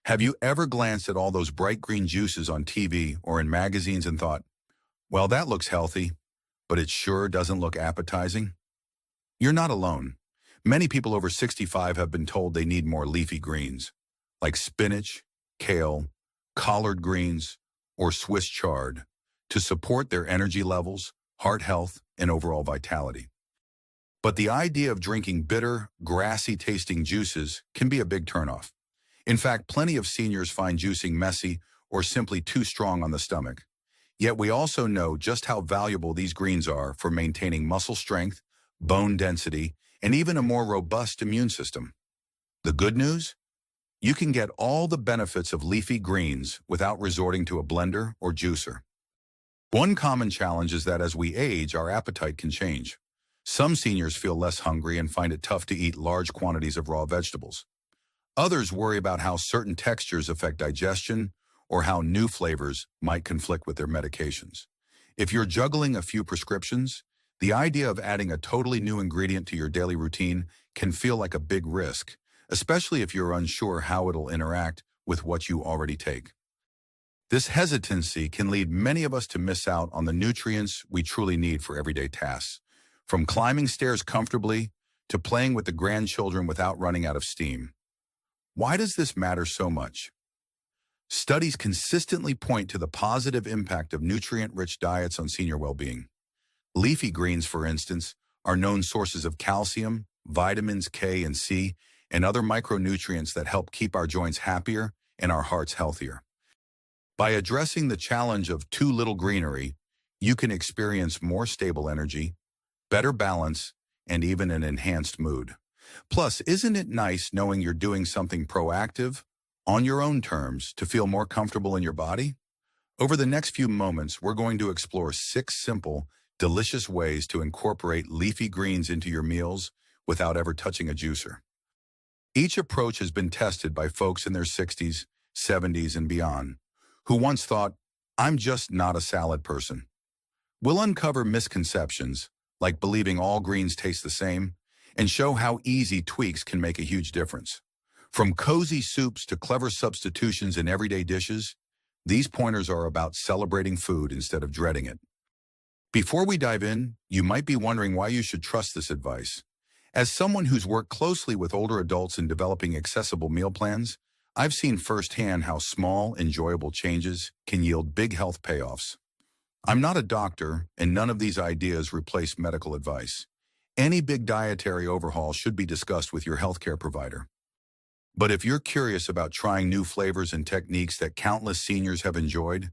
Have you ever glanced at all those bright green juices on TV or in magazines and thought, well, that looks healthy, but it sure doesn't look appetizing? You're not alone. Many people over 65 have been told they need more leafy greens, like spinach, kale, collard greens, or Swiss chard, to support their energy levels, heart health, and overall vitality. But the idea of drinking bitter, grassy-tasting juices can be a big turnoff. In fact, plenty of seniors find juicing messy or simply too strong on the stomach. Yet we also know just how valuable these greens are for maintaining muscle strength, bone density, and even a more robust immune system. The good news? You can get all the benefits of leafy greens without resorting to a blender or juicer. One common challenge is that as we age, our appetite can change. Some seniors feel less hungry and find it tough to eat large quantities of raw vegetables. Others worry about how certain textures affect digestion or how new flavors might conflict with their medications. If you're juggling a few prescriptions, the idea of adding a totally new ingredient to your daily routine can feel like a big risk, especially if you're unsure how it'll interact with what you already take. This hesitancy can lead many of us to miss out on the nutrients we truly need for everyday tasks, from climbing stairs comfortably to playing with the grandchildren without running out of steam. Why does this matter so much? Studies consistently point to the positive impact of nutrient-rich diets on senior well-being. Leafy greens, for instance, are known sources of calcium, vitamins K and C, and other micronutrients that help keep our joints happier and our hearts healthier. By addressing the challenge of too little greenery, you can experience more stable energy, better balance, and even an enhanced mood. Plus, isn't it nice knowing you're doing something proactive, on your own terms, to feel more comfortable in your body? Over the next few moments, we're going to explore 6 simple, delicious ways to incorporate leafy greens into your meals without ever touching a juicer. Each approach has been tested by folks in their 60s, 70s, and beyond, who once thought, I'm just not a salad person. We'll uncover misconceptions, like believing all greens taste the same, and show how easy tweaks can make a huge difference. From cozy soups to clever substitutions in everyday dishes, these pointers are about celebrating food instead of dreading it. Before we dive in, you might be wondering why you should trust this advice. As someone who's worked closely with older adults in developing accessible meal plans, I've seen firsthand how small, enjoyable changes can yield big health payoffs. I'm not a doctor, and none of these ideas replace medical advice. Any big dietary overhaul should be discussed with your healthcare provider. But if you're curious about trying new flavors and techniques that countless seniors have enjoyed,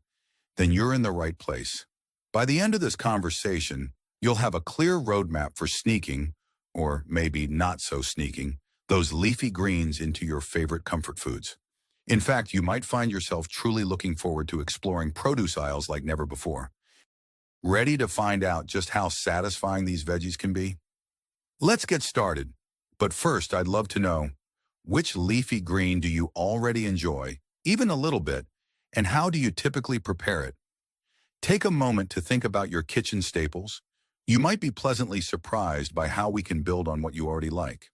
then you're in the right place. By the end of this conversation, you'll have a clear roadmap for sneaking, or maybe not so sneaking, those leafy greens into your favorite comfort foods. In fact, you might find yourself truly looking forward to exploring produce aisles like never before. Ready to find out just how satisfying these veggies can be? Let's get started. But first, I'd love to know, which leafy green do you already enjoy, even a little bit, and how do you typically prepare it? Take a moment to think about your kitchen staples. You might be pleasantly surprised by how we can build on what you already like.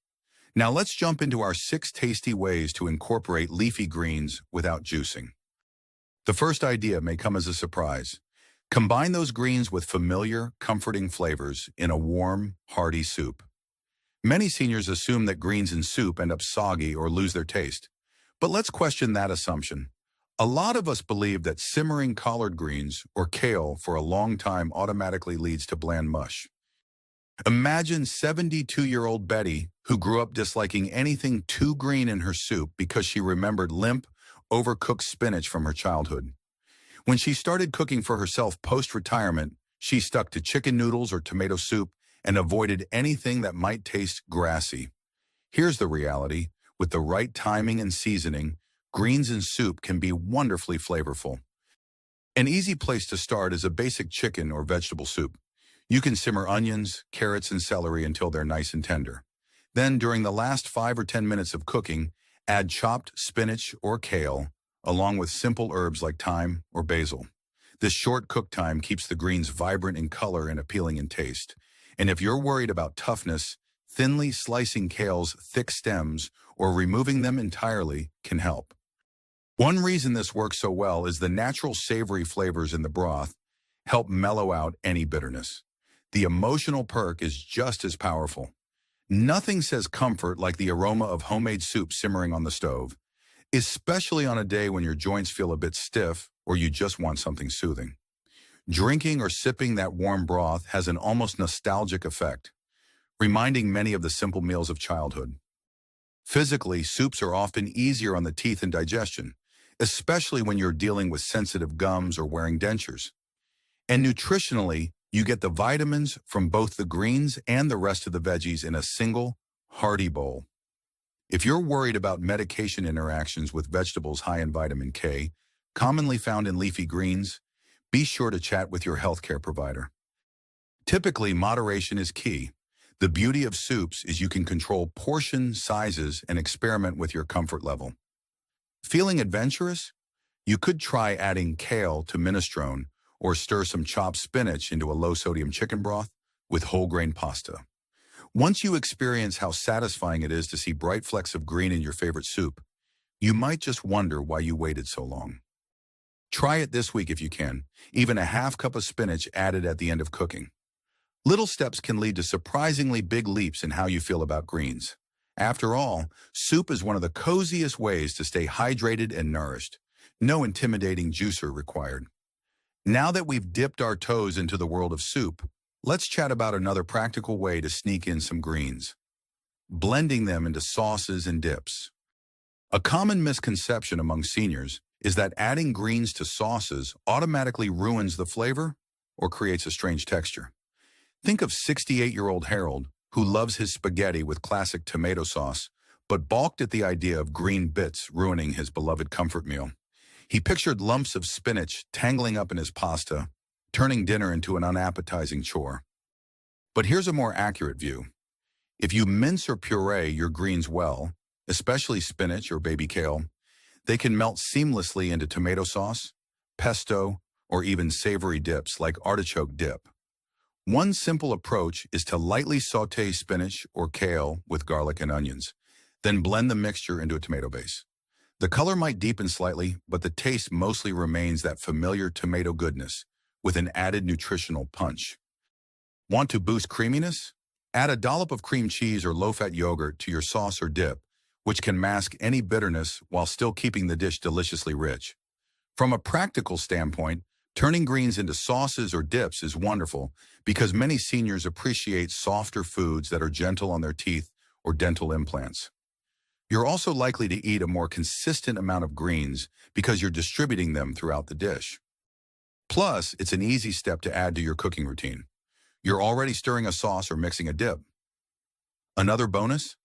Now let's jump into our 6 tasty ways to incorporate leafy greens without juicing. The first idea may come as a surprise. Combine those greens with familiar, comforting flavors in a warm, hearty soup. Many seniors assume that greens in soup end up soggy or lose their taste. But let's question that assumption. A lot of us believe that simmering collard greens or kale for a long time automatically leads to bland mush. Imagine 72-year-old Betty, who grew up disliking anything too green in her soup because she remembered limp, overcooked spinach from her childhood. When she started cooking for herself post-retirement, she stuck to chicken noodles or tomato soup and avoided anything that might taste grassy. Here's the reality. With the right timing and seasoning, greens in soup can be wonderfully flavorful. An easy place to start is a basic chicken or vegetable soup. You can simmer onions, carrots, and celery until they're nice and tender. Then, during the last 5 or 10 minutes of cooking, add chopped spinach or kale, along with simple herbs like thyme or basil. This short cook time keeps the greens vibrant in color and appealing in taste. And if you're worried about toughness, thinly slicing kale's thick stems or removing them entirely can help. One reason this works so well is the natural savory flavors in the broth help mellow out any bitterness. The emotional perk is just as powerful. Nothing says comfort like the aroma of homemade soup simmering on the stove, especially on a day when your joints feel a bit stiff or you just want something soothing. Drinking or sipping that warm broth has an almost nostalgic effect, reminding many of the simple meals of childhood. Physically, soups are often easier on the teeth and digestion, especially when you're dealing with sensitive gums or wearing dentures. And nutritionally, you get the vitamins from both the greens and the rest of the veggies in a single, hearty bowl. If you're worried about medication interactions with vegetables high in vitamin K, commonly found in leafy greens, be sure to chat with your healthcare provider. Typically, moderation is key. The beauty of soups is you can control portion sizes and experiment with your comfort level. Feeling adventurous? You could try adding kale to minestrone or stir some chopped spinach into a low-sodium chicken broth with whole grain pasta. Once you experience how satisfying it is to see bright flecks of green in your favorite soup, you might just wonder why you waited so long. Try it this week if you can, even a half cup of spinach added at the end of cooking. Little steps can lead to surprisingly big leaps in how you feel about greens. After all, soup is one of the coziest ways to stay hydrated and nourished. No intimidating juicer required. Now that we've dipped our toes into the world of soup, let's chat about another practical way to sneak in some greens. Blending them into sauces and dips. A common misconception among seniors is that adding greens to sauces automatically ruins the flavor or creates a strange texture. Think of 68-year-old Harold, who loves his spaghetti with classic tomato sauce, but balked at the idea of green bits ruining his beloved comfort meal. He pictured lumps of spinach tangling up in his pasta, turning dinner into an unappetizing chore. But here's a more accurate view. If you mince or puree your greens well, especially spinach or baby kale, they can melt seamlessly into tomato sauce, pesto, or even savory dips like artichoke dip. One simple approach is to lightly saute spinach or kale with garlic and onions, then blend the mixture into a tomato base. The color might deepen slightly, but the taste mostly remains that familiar tomato goodness with an added nutritional punch. Want to boost creaminess? Add a dollop of cream cheese or low-fat yogurt to your sauce or dip, which can mask any bitterness while still keeping the dish deliciously rich. From a practical standpoint, turning greens into sauces or dips is wonderful because many seniors appreciate softer foods that are gentle on their teeth or dental implants. You're also likely to eat a more consistent amount of greens because you're distributing them throughout the dish. Plus, it's an easy step to add to your cooking routine. You're already stirring a sauce or mixing a dip. Another bonus?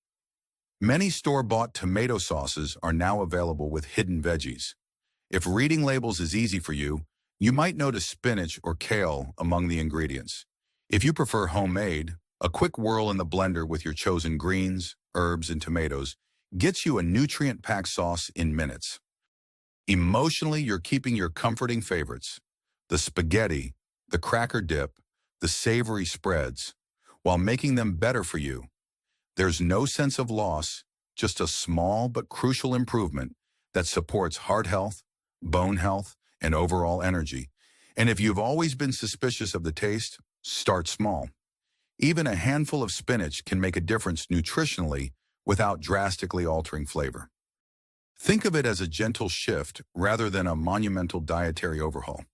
Many store-bought tomato sauces are now available with hidden veggies. If reading labels is easy for you, you might notice spinach or kale among the ingredients. If you prefer homemade, a quick whirl in the blender with your chosen greens, herbs, and tomatoes gets you a nutrient-packed sauce in minutes. Emotionally, you're keeping your comforting favorites, the spaghetti, the cracker dip, the savory spreads, while making them better for you. There's no sense of loss, just a small but crucial improvement that supports heart health, bone health, and overall energy. And if you've always been suspicious of the taste, start small. Even a handful of spinach can make a difference nutritionally without drastically altering flavor. Think of it as a gentle shift rather than a monumental dietary overhaul.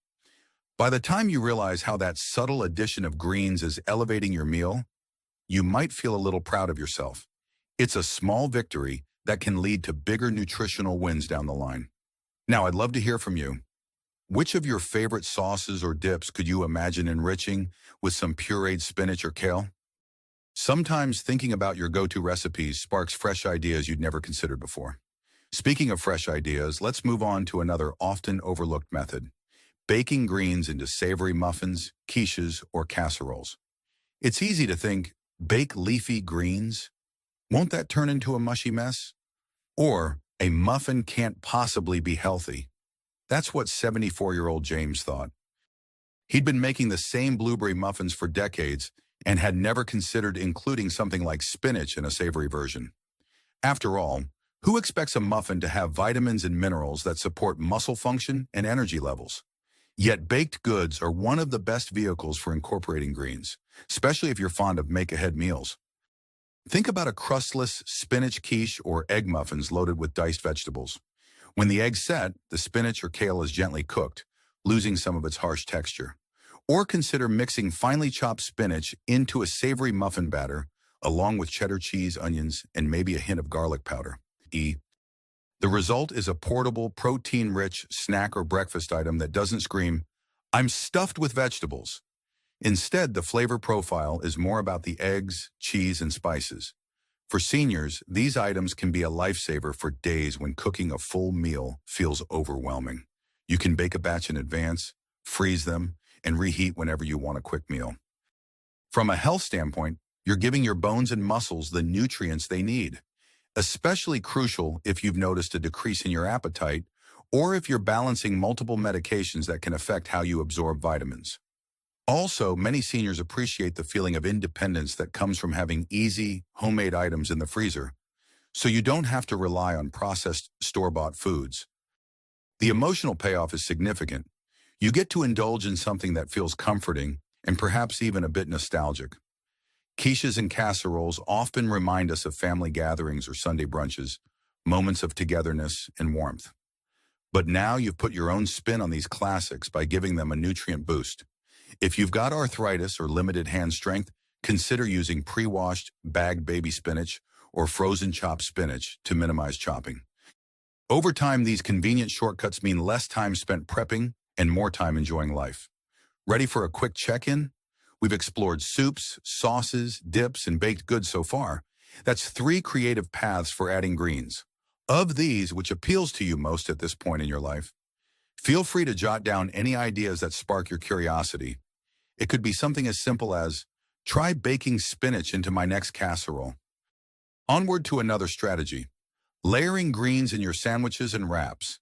By the time you realize how that subtle addition of greens is elevating your meal, you might feel a little proud of yourself. It's a small victory that can lead to bigger nutritional wins down the line. Now, I'd love to hear from you. Which of your favorite sauces or dips could you imagine enriching with some pureed spinach or kale? Sometimes thinking about your go-to recipes sparks fresh ideas you'd never considered before. Speaking of fresh ideas, let's move on to another often overlooked method: baking greens into savory muffins, quiches, or casseroles. It's easy to think, bake leafy greens? Won't that turn into a mushy mess? Or, a muffin can't possibly be healthy. That's what 74-year-old James thought. He'd been making the same blueberry muffins for decades and had never considered including something like spinach in a savory version. After all, Who expects a muffin to have vitamins and minerals that support muscle function and energy levels? Yet baked goods are one of the best vehicles for incorporating greens, especially if you're fond of make-ahead meals. Think about a crustless spinach quiche or egg muffins loaded with diced vegetables. When the eggs set, the spinach or kale is gently cooked, losing some of its harsh texture. Or consider mixing finely chopped spinach into a savory muffin batter, along with cheddar cheese, onions, and maybe a hint of garlic powder. The result is a portable, protein-rich snack or breakfast item that doesn't scream, "I'm stuffed with vegetables." Instead, the flavor profile is more about the eggs, cheese, and spices. For seniors, these items can be a lifesaver for days when cooking a full meal feels overwhelming. You can bake a batch in advance, freeze them, and reheat whenever you want a quick meal. From a health standpoint, you're giving your bones and muscles the nutrients they need, especially crucial if you've noticed a decrease in your appetite or if you're balancing multiple medications that can affect how you absorb vitamins. Also, many seniors appreciate the feeling of independence that comes from having easy, homemade items in the freezer, so you don't have to rely on processed, store-bought foods. The emotional payoff is significant. You get to indulge in something that feels comforting and perhaps even a bit nostalgic. Quiches and casseroles often remind us of family gatherings or Sunday brunches, moments of togetherness and warmth. But now you've put your own spin on these classics by giving them a nutrient boost. If you've got arthritis or limited hand strength, consider using pre-washed, bagged baby spinach or frozen chopped spinach to minimize chopping. Over time, these convenient shortcuts mean less time spent prepping and more time enjoying life. Ready for a quick check-in? We've explored soups, sauces, dips, and baked goods so far. That's 3 creative paths for adding greens. Of these, which appeals to you most at this point in your life? Feel free to jot down any ideas that spark your curiosity. It could be something as simple as, try baking spinach into my next casserole. Onward to another strategy, layering greens in your sandwiches and wraps.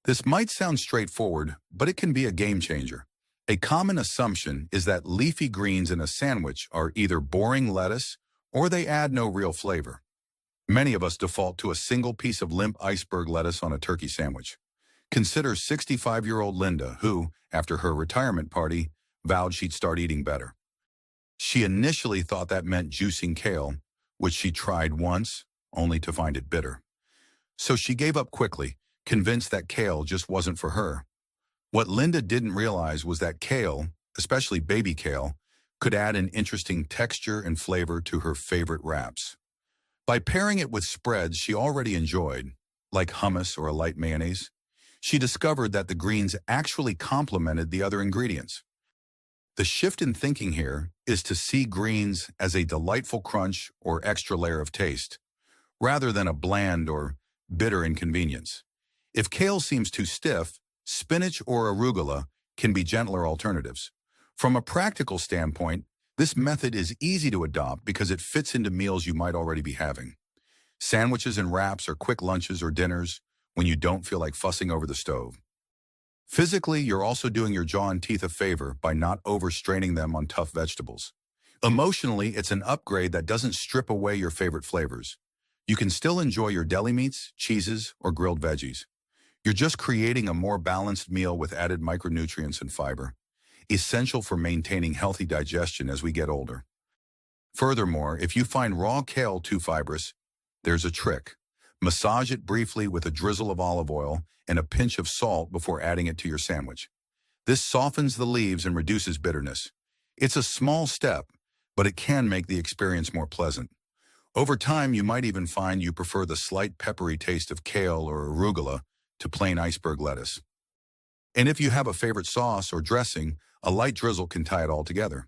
This might sound straightforward, but it can be a game changer. A common assumption is that leafy greens in a sandwich are either boring lettuce or they add no real flavor. Many of us default to a single piece of limp iceberg lettuce on a turkey sandwich. Consider 65-year-old Linda, who, after her retirement party, vowed she'd start eating better. She initially thought that meant juicing kale, which she tried once, only to find it bitter. So she gave up quickly, convinced that kale just wasn't for her. What Linda didn't realize was that kale, especially baby kale, could add an interesting texture and flavor to her favorite wraps. By pairing it with spreads she already enjoyed, like hummus or a light mayonnaise, she discovered that the greens actually complemented the other ingredients. The shift in thinking here is to see greens as a delightful crunch or extra layer of taste, rather than a bland or bitter inconvenience. If kale seems too stiff, spinach or arugula can be gentler alternatives. From a practical standpoint, this method is easy to adopt because it fits into meals you might already be having. Sandwiches and wraps are quick lunches or dinners when you don't feel like fussing over the stove. Physically, you're also doing your jaw and teeth a favor by not overstraining them on tough vegetables. Emotionally, it's an upgrade that doesn't strip away your favorite flavors. You can still enjoy your deli meats, cheeses, or grilled veggies. You're just creating a more balanced meal with added micronutrients and fiber, essential for maintaining healthy digestion as we get older. Furthermore, if you find raw kale too fibrous, there's a trick. Massage it briefly with a drizzle of olive oil and a pinch of salt before adding it to your sandwich. This softens the leaves and reduces bitterness. It's a small step, but it can make the experience more pleasant. Over time, you might even find you prefer the slight peppery taste of kale or arugula to plain iceberg lettuce. And if you have a favorite sauce or dressing, a light drizzle can tie it all together.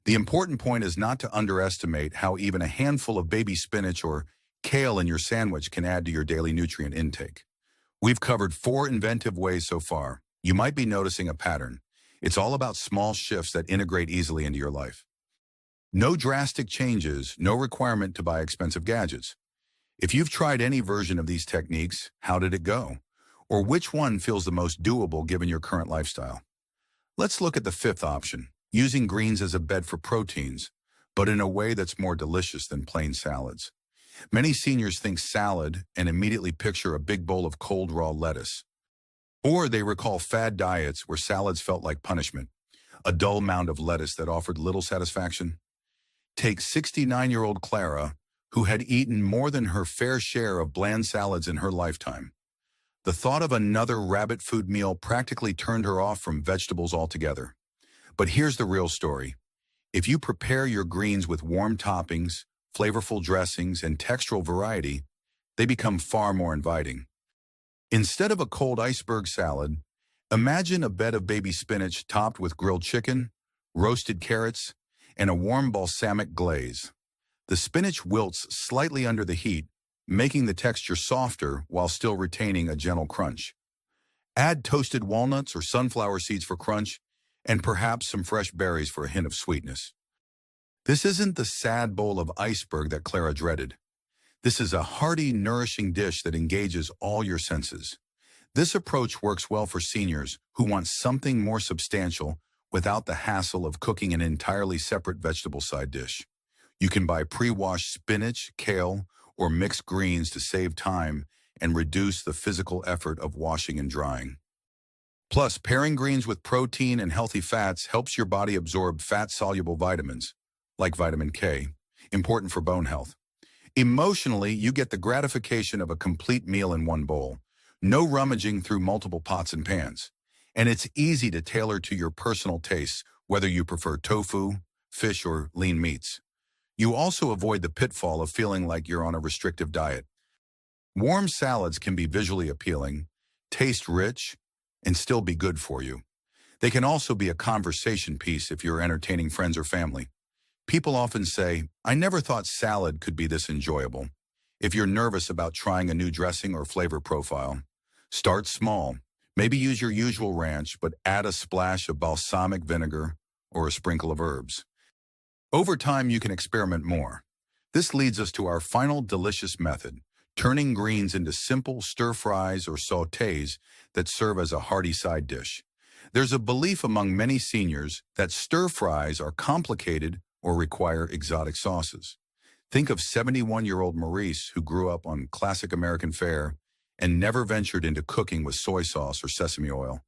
The important point is not to underestimate how even a handful of baby spinach or kale in your sandwich can add to your daily nutrient intake. We've covered 4 inventive ways so far. You might be noticing a pattern. It's all about small shifts that integrate easily into your life. No drastic changes, no requirement to buy expensive gadgets. If you've tried any version of these techniques, how did it go? Or which one feels the most doable given your current lifestyle? Let's look at the 5th option, using greens as a bed for proteins, but in a way that's more delicious than plain salads. Many seniors think salad and immediately picture a big bowl of cold raw lettuce. Or they recall fad diets where salads felt like punishment, a dull mound of lettuce that offered little satisfaction. Take 69-year-old Clara, who had eaten more than her fair share of bland salads in her lifetime. The thought of another rabbit food meal practically turned her off from vegetables altogether. But here's the real story. If you prepare your greens with warm toppings, flavorful dressings, and textural variety, they become far more inviting. Instead of a cold iceberg salad, imagine a bed of baby spinach topped with grilled chicken, roasted carrots, and a warm balsamic glaze. The spinach wilts slightly under the heat, making the texture softer while still retaining a gentle crunch. Add toasted walnuts or sunflower seeds for crunch, and perhaps some fresh berries for a hint of sweetness. This isn't the sad bowl of iceberg that Clara dreaded. This is a hearty, nourishing dish that engages all your senses. This approach works well for seniors who want something more substantial without the hassle of cooking an entirely separate vegetable side dish. You can buy pre-washed spinach, kale, or mixed greens to save time and reduce the physical effort of washing and drying. Plus, pairing greens with protein and healthy fats helps your body absorb fat-soluble vitamins, like vitamin K, important for bone health. Emotionally, you get the gratification of a complete meal in one bowl, no rummaging through multiple pots and pans. And it's easy to tailor to your personal tastes, whether you prefer tofu, fish, or lean meats. You also avoid the pitfall of feeling like you're on a restrictive diet. Warm salads can be visually appealing, taste rich, and still be good for you. They can also be a conversation piece if you're entertaining friends or family. People often say, "I never thought salad could be this enjoyable." If you're nervous about trying a new dressing or flavor profile, start small. Maybe use your usual ranch, but add a splash of balsamic vinegar or a sprinkle of herbs. Over time, you can experiment more. This leads us to our final delicious method, turning greens into simple stir-fries or sautés that serve as a hearty side dish. There's a belief among many seniors that stir-fries are complicated or require exotic sauces. Think of 71-year-old Maurice, who grew up on classic American fare and never ventured into cooking with soy sauce or sesame oil.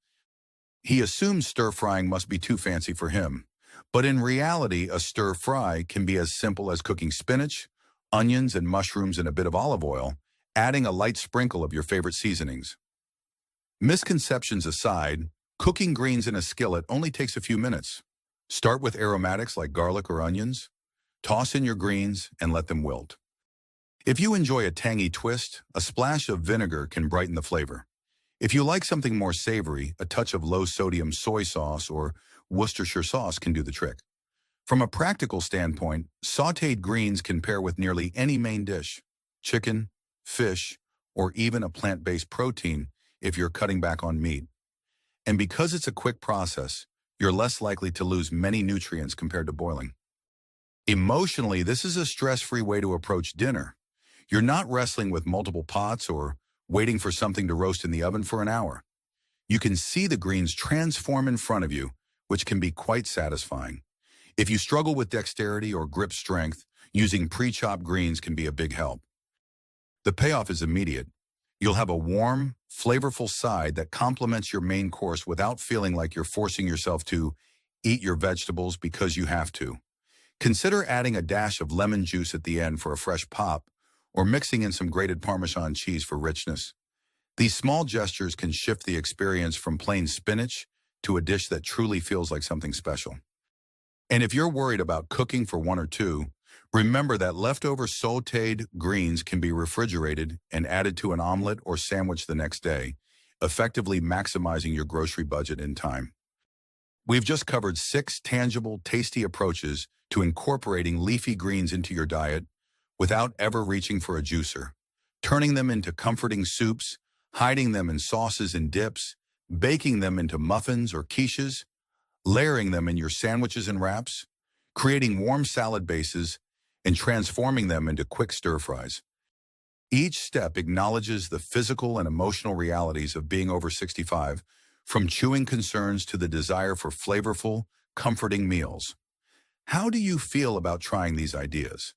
He assumes stir-frying must be too fancy for him. But in reality, a stir-fry can be as simple as cooking spinach, onions, and mushrooms in a bit of olive oil, adding a light sprinkle of your favorite seasonings. Misconceptions aside, cooking greens in a skillet only takes a few minutes. Start with aromatics like garlic or onions. Toss in your greens and let them wilt. If you enjoy a tangy twist, a splash of vinegar can brighten the flavor. If you like something more savory, a touch of low-sodium soy sauce or Worcestershire sauce can do the trick. From a practical standpoint, sautéed greens can pair with nearly any main dish, chicken, fish, or even a plant-based protein if you're cutting back on meat. And because it's a quick process, you're less likely to lose many nutrients compared to boiling. Emotionally, this is a stress-free way to approach dinner. You're not wrestling with multiple pots or waiting for something to roast in the oven for an hour. You can see the greens transform in front of you, which can be quite satisfying. If you struggle with dexterity or grip strength, using pre-chopped greens can be a big help. The payoff is immediate. You'll have a warm, flavorful side that complements your main course without feeling like you're forcing yourself to eat your vegetables because you have to. Consider adding a dash of lemon juice at the end for a fresh pop, or mixing in some grated Parmesan cheese for richness. These small gestures can shift the experience from plain spinach to a dish that truly feels like something special. And if you're worried about cooking for one or two, remember that leftover sautéed greens can be refrigerated and added to an omelet or sandwich the next day, effectively maximizing your grocery budget in time. We've just covered 6 tangible, tasty approaches to incorporating leafy greens into your diet without ever reaching for a juicer, turning them into comforting soups, hiding them in sauces and dips, baking them into muffins or quiches, layering them in your sandwiches and wraps, creating warm salad bases, and transforming them into quick stir-fries. Each step acknowledges the physical and emotional realities of being over 65, from chewing concerns to the desire for flavorful, comforting meals. How do you feel about trying these ideas?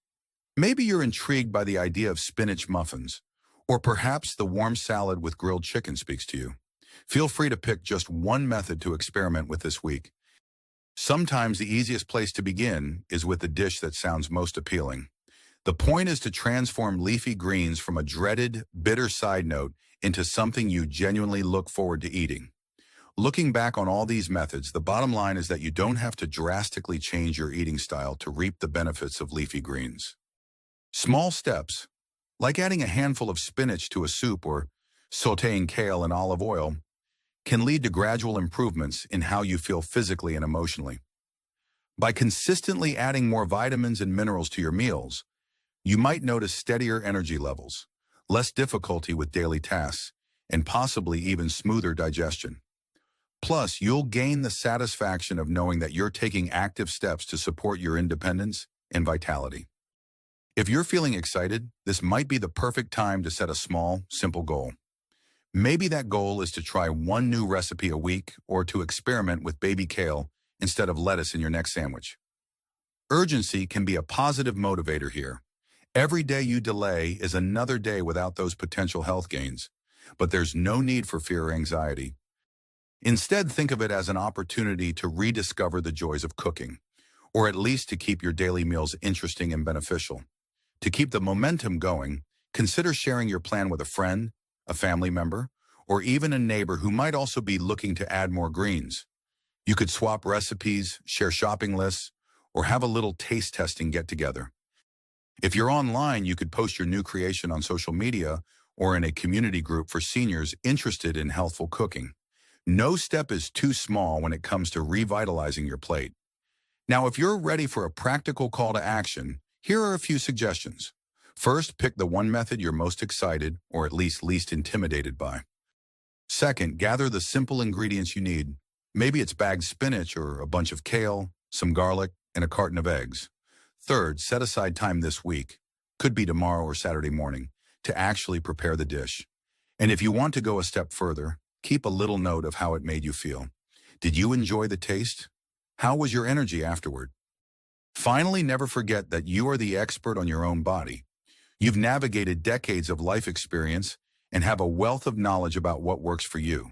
Maybe you're intrigued by the idea of spinach muffins, or perhaps the warm salad with grilled chicken speaks to you. Feel free to pick just one method to experiment with this week. Sometimes the easiest place to begin is with the dish that sounds most appealing. The point is to transform leafy greens from a dreaded, bitter side note into something you genuinely look forward to eating. Looking back on all these methods, the bottom line is that you don't have to drastically change your eating style to reap the benefits of leafy greens. Small steps, like adding a handful of spinach to a soup or sautéing kale in olive oil, can lead to gradual improvements in how you feel physically and emotionally. By consistently adding more vitamins and minerals to your meals, you might notice steadier energy levels, less difficulty with daily tasks, and possibly even smoother digestion. Plus, you'll gain the satisfaction of knowing that you're taking active steps to support your independence and vitality. If you're feeling excited, this might be the perfect time to set a small, simple goal. Maybe that goal is to try one new recipe a week or to experiment with baby kale instead of lettuce in your next sandwich. Urgency can be a positive motivator here. Every day you delay is another day without those potential health gains, but there's no need for fear or anxiety. Instead, think of it as an opportunity to rediscover the joys of cooking, or at least to keep your daily meals interesting and beneficial. To keep the momentum going, consider sharing your plan with a friend, a family member, or even a neighbor who might also be looking to add more greens. You could swap recipes, share shopping lists, or have a little taste testing get-together. If you're online, you could post your new creation on social media or in a community group for seniors interested in healthful cooking. No step is too small when it comes to revitalizing your plate. Now, if you're ready for a practical call to action, here are a few suggestions. First, pick the one method you're most excited or at least least intimidated by. Second, gather the simple ingredients you need. Maybe it's bagged spinach or a bunch of kale, some garlic, and a carton of eggs. Third, set aside time this week, could be tomorrow or Saturday morning, to actually prepare the dish. And if you want to go a step further, keep a little note of how it made you feel. Did you enjoy the taste? How was your energy afterward? Finally, never forget that you are the expert on your own body. You've navigated decades of life experience and have a wealth of knowledge about what works for you.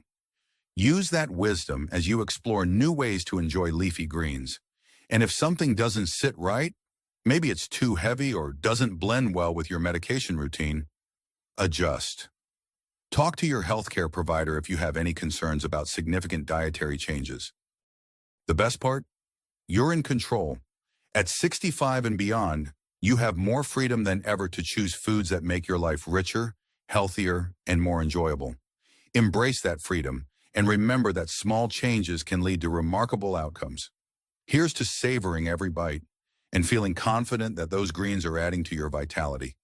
Use that wisdom as you explore new ways to enjoy leafy greens. And if something doesn't sit right, maybe it's too heavy or doesn't blend well with your medication routine, adjust. Talk to your healthcare provider if you have any concerns about significant dietary changes. The best part? You're in control. At 65 and beyond, you have more freedom than ever to choose foods that make your life richer, healthier, and more enjoyable. Embrace that freedom and remember that small changes can lead to remarkable outcomes. Here's to savoring every bite and feeling confident that those greens are adding to your vitality,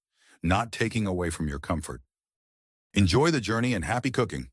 not taking away from your comfort. Enjoy the journey and happy cooking.